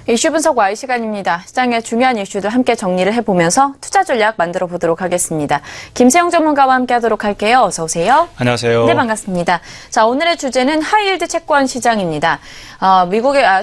이슈 분석 Y 시간입니다. 시장의 중요한 이슈들 함께 정리를 해보면서 투자 전략 만들어 보도록 하겠습니다. 김세영 전문가와 함께 하도록 할게요. 어서 오세요. 안녕하세요. 네, 반갑습니다. 자, 오늘의 주제는 하이힐드 채권 시장입니다.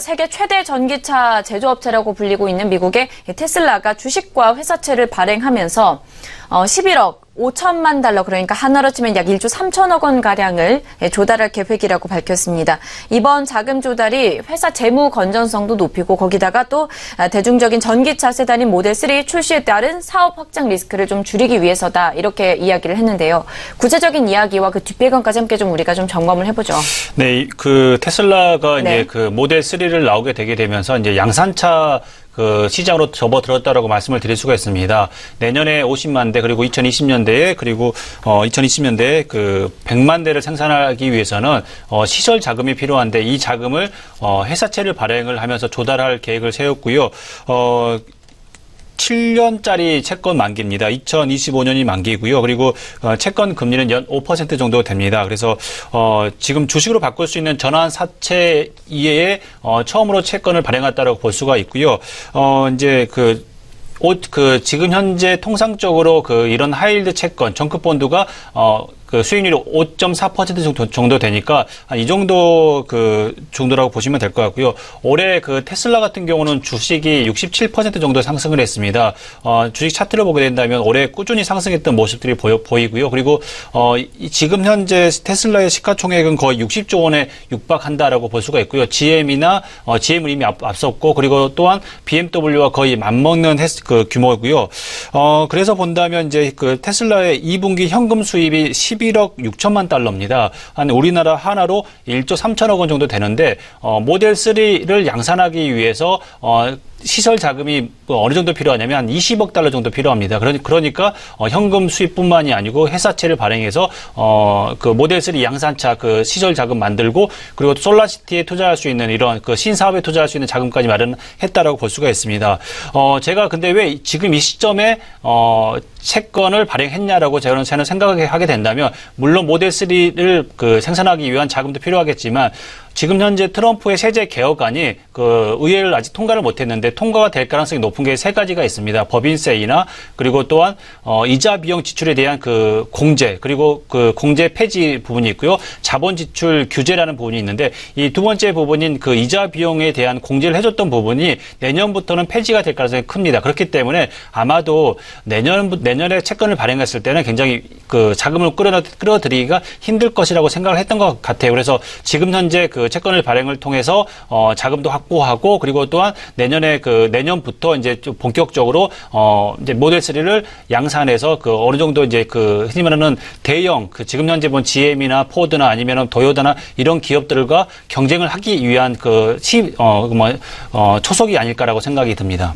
세계 최대 전기차 제조업체라고 불리고 있는 미국의 테슬라가 주식과 회사채를 발행하면서 11억 5천만 달러, 그러니까 한화로 치면 약 1조 3천억 원 가량을 조달할 계획이라고 밝혔습니다. 이번 자금 조달이 회사 재무 건전성도 높이고 거기다가 또 대중적인 전기차 세단인 모델 3 출시에 따른 사업 확장 리스크를 좀 줄이기 위해서다, 이렇게 이야기를 했는데요. 구체적인 이야기와 그 뒷배경까지 함께 좀 우리가 좀 점검을 해보죠. 네, 그 테슬라가 네. 이제 그 모델 3를 나오게 되게 되면서 이제 양산차 그 시장으로 접어들었다라고 말씀을 드릴 수가 있습니다. 내년에 50만 대, 그리고 2020년대에, 그리고 2020년대에 그 100만 대를 생산하기 위해서는 시설 자금이 필요한데, 이 자금을 회사채를 발행을 하면서 조달할 계획을 세웠고요. 7년짜리 채권 만기입니다. 2025년이 만기고요. 그리고 채권 금리는 연 5% 정도 됩니다. 그래서 지금 주식으로 바꿀 수 있는 전환 사채 이외에 처음으로 채권을 발행했다라고 볼 수가 있고요. 이제 지금 현재 통상적으로 이런 하이힐드 채권, 정크본드가 그 수익률이 5.4% 정도 되니까 이 정도 정도라고 보시면 될 것 같고요. 올해 그 테슬라 같은 경우는 주식이 67% 정도 상승을 했습니다. 주식 차트를 보게 된다면 올해 꾸준히 상승했던 모습들이 보이고요. 그리고 지금 현재 테슬라의 시가총액은 거의 60조 원에 육박한다라고 볼 수가 있고요. GM은 이미 앞섰고, 그리고 또한 BMW와 거의 맞먹는 규모고요. 그래서 본다면 이제 그 테슬라의 2분기 현금 수입이 11억 6천만 달러입니다. 우리나라 하나로 1조 3천억 원 정도 되는데, 모델 3를 양산하기 위해서 시설 자금이 어느 정도 필요하냐면 한 20억 달러 정도 필요합니다. 그러니까 현금 수입뿐만이 아니고 회사채를 발행해서 그 모델 3 양산차 그 시설 자금 만들고, 그리고 솔라시티에 투자할 수 있는 이런 그 신사업에 투자할 수 있는 자금까지 마련했다라고 볼 수가 있습니다. 제가 근데 왜 지금 이 시점에 채권을 발행했냐라고 저는 생각하게 된다면, 물론 모델 3를 생산하기 위한 자금도 필요하겠지만, 지금 현재 트럼프의 세제 개혁안이 의회를 아직 통과를 못했는데, 통과가 될 가능성이 높은 게 세 가지가 있습니다. 법인세이나, 그리고 또한 이자 비용 지출에 대한 공제, 그리고 공제 폐지 부분이 있고요. 자본 지출 규제라는 부분이 있는데, 이 두 번째 부분인 이자 비용에 대한 공제를 해줬던 부분이 내년부터는 폐지가 될 가능성이 큽니다. 그렇기 때문에 아마도 내년에 채권을 발행했을 때는 굉장히 자금을 끌어들이기가 힘들 것이라고 생각을 했던 것 같아요. 그래서 지금 현재 채권을 발행을 통해서 자금도 확보하고, 그리고 또한 내년부터 이제 좀 본격적으로 이제 모델 3를 양산해서 어느 정도 이제 흔히 말하는 대형 지금 현재 본 GM이나 포드나 아니면 도요타나 이런 기업들과 경쟁을 하기 위한 초석이 아닐까라고 생각이 듭니다.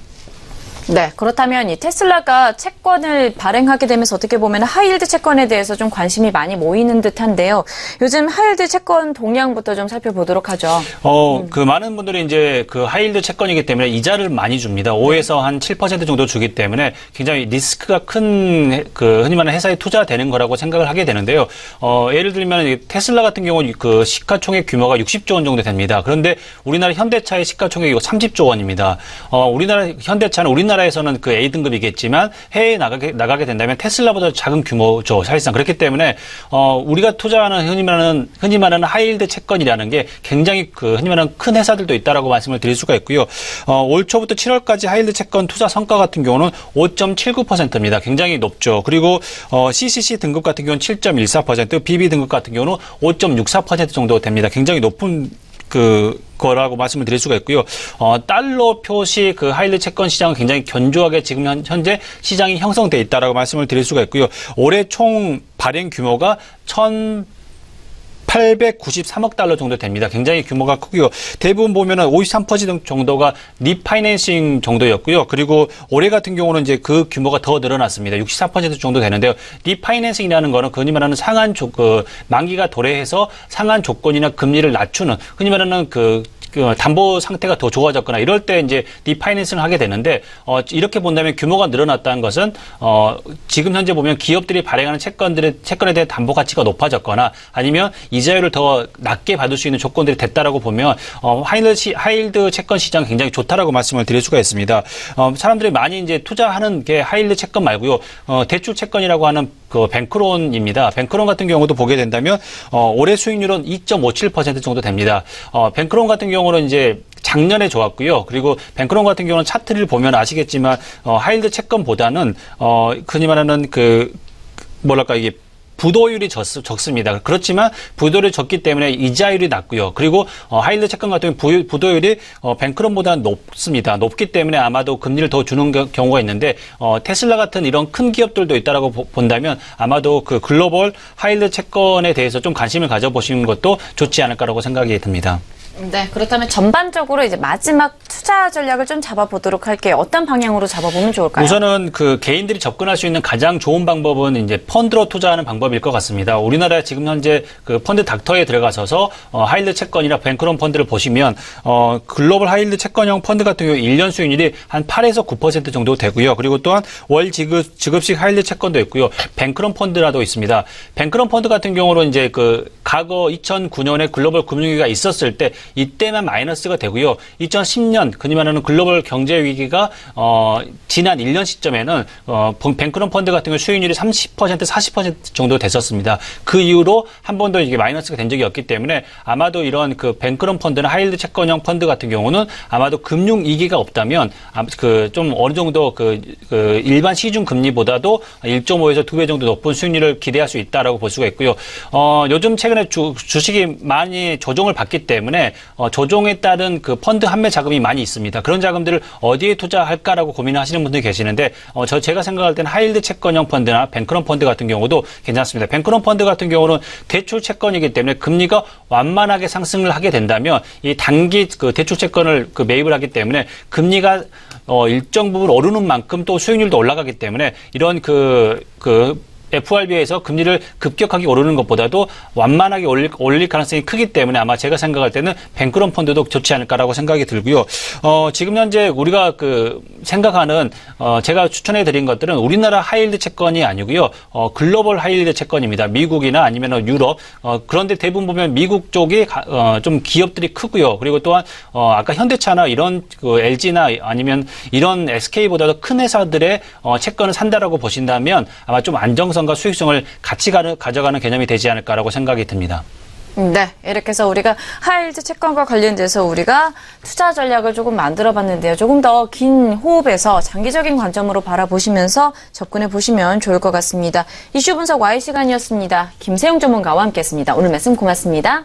네, 그렇다면 이 테슬라가 채권을 발행하게 되면서 어떻게 보면 하이힐드 채권에 대해서 좀 관심이 많이 모이는 듯한데요. 요즘 하이힐드 채권 동향부터 좀 살펴보도록 하죠. 많은 분들이 이제 하이힐드 채권이기 때문에 이자를 많이 줍니다. 5에서 한 7% 정도 주기 때문에 굉장히 리스크가 큰 흔히 말하는 회사에 투자되는 거라고 생각을 하게 되는데요. 예를 들면 테슬라 같은 경우는 시가총액 규모가 60조 원 정도 됩니다. 그런데 우리나라 현대차의 시가총액이 30조 원입니다. 우리나라 현대차는 우리나라에서는 A등급이겠지만 해외에 나가게 된다면 테슬라보다 작은 규모죠, 사실상. 그렇기 때문에 우리가 투자하는 흔히 말하는 하이힐드 채권이라는 게 굉장히 흔히 말하는 큰 회사들도 있다라고 말씀을 드릴 수가 있고요. 올 초부터 7월까지 하이힐드 채권 투자 성과 같은 경우는 5.79%입니다. 굉장히 높죠. 그리고 CCC 등급 같은 경우는 7.14%, BB 등급 같은 경우는 5.64% 정도 됩니다. 굉장히 높은 거라고 말씀을 드릴 수가 있고요. 달러 표시 하이힐드 채권 시장은 굉장히 견조하게 지금 현재 시장이 형성돼 있다라고 말씀을 드릴 수가 있고요. 올해 총 발행 규모가 893억 달러 정도 됩니다. 굉장히 규모가 크고요. 대부분 보면은 53% 정도가 리파이낸싱 정도였고요. 그리고 올해 같은 경우는 이제 규모가 더 늘어났습니다. 64% 정도 되는데요. 리파이낸싱이라는 거는 흔히 말하는 만기가 도래해서 상한 조건이나 금리를 낮추는, 흔히 말하는 담보 상태가 더 좋아졌거나 이럴 때 이제 리파이낸싱을 하게 되는데, 이렇게 본다면 규모가 늘어났다는 것은 지금 현재 보면 기업들이 발행하는 채권에 대한 담보 가치가 높아졌거나, 아니면 이자 이자율을 더 낮게 받을 수 있는 조건들이 됐다라고 보면 하이힐드 채권 시장 굉장히 좋다라고 말씀을 드릴 수가 있습니다. 사람들이 많이 이제 투자하는 게 하이힐드 채권 말고요. 대출 채권이라고 하는 그 뱅크론입니다. 뱅크론 같은 경우도 보게 된다면 올해 수익률은 2.57% 정도 됩니다. 뱅크론 같은 경우는 이제 작년에 좋았고요. 그리고 뱅크론 같은 경우는 차트를 보면 아시겠지만 하이힐드 채권보다는 흔히 말하는 이게 부도율이 적습니다. 그렇지만 부도율이 적기 때문에 이자율이 낮고요. 그리고 하이힐드 채권 같은 경우 부도율이 뱅크론보다 높습니다. 높기 때문에 아마도 금리를 더 주는 경우가 있는데 테슬라 같은 이런 큰 기업들도 있다라고 본다면 아마도 그 글로벌 하이힐드 채권에 대해서 좀 관심을 가져보시는 것도 좋지 않을까라고 생각이 듭니다. 네, 그렇다면 전반적으로 이제 마지막 투자 전략을 좀 잡아보도록 할게요. 어떤 방향으로 잡아보면 좋을까요? 우선은 그 개인들이 접근할 수 있는 가장 좋은 방법은 이제 펀드로 투자하는 방법일 것 같습니다. 우리나라 지금 현재 그 펀드 닥터에 들어가셔서 하이힐드 채권이나 뱅크론 펀드를 보시면 글로벌 하이힐드 채권형 펀드 같은 경우 1년 수익률이 한 8에서 9% 정도 되고요. 그리고 또한 월 지급식 하이힐드 채권도 있고요. 뱅크론 펀드라도 있습니다. 뱅크론 펀드 같은 경우는 이제 그 과거 2009년에 글로벌 금융위기가 있었을 때 이때만 마이너스가 되고요. 2010년 흔히 말하는 글로벌 경제 위기가 지난 1년 시점에는 뱅크론 펀드 같은 경우 수익률이 30%, 40% 정도 됐었습니다. 그 이후로 한 번도 이게 마이너스가 된 적이 없기 때문에 아마도 이런 그 뱅크론 펀드나 하이힐드 채권형 펀드 같은 경우는 아마도 금융 위기가 없다면 좀 어느 정도 일반 시중 금리보다도 1.5에서 2배 정도 높은 수익률을 기대할 수 있다라고 볼 수가 있고요. 요즘 최근에 주식이 많이 조정을 받기 때문에 조정에 따른 그 펀드 환매 자금이 많이 있습니다. 그런 자금들을 어디에 투자할까라고 고민을 하시는 분들이 계시는데 제가 생각할 때는 하이힐드 채권형 펀드나 뱅크론 펀드 같은 경우도 괜찮습니다. 뱅크론 펀드 같은 경우는 대출 채권이기 때문에 금리가 완만하게 상승을 하게 된다면 이 단기 그 대출 채권을 매입을 하기 때문에 금리가 일정 부분 오르는 만큼 또 수익률도 올라가기 때문에 이런 FRB에서 금리를 급격하게 오르는 것보다도 완만하게 올릴 가능성이 크기 때문에 아마 제가 생각할 때는 뱅크론 펀드도 좋지 않을까라고 생각이 들고요. 지금 현재 우리가 생각하는 제가 추천해 드린 것들은 우리나라 하이힐드 채권이 아니고요. 글로벌 하이힐드 채권입니다. 미국이나 아니면 유럽. 그런데 대부분 보면 미국 쪽이 좀 기업들이 크고요. 그리고 또한 아까 현대차나 이런 LG나 아니면 이런 SK보다도 큰 회사들의 채권을 산다라고 보신다면 아마 좀 안정성과 수익성을 같이 가져가는 개념이 되지 않을까라고 생각이 듭니다. 네, 이렇게 해서 우리가 하이힐드 채권과 관련돼서 우리가 투자 전략을 조금 만들어 봤는데요. 조금 더 긴 호흡에서 장기적인 관점으로 바라보시면서 접근해 보시면 좋을 것 같습니다. 이슈 분석 Y 시간이었습니다. 김세용 전문가와 함께했습니다. 오늘 말씀 고맙습니다.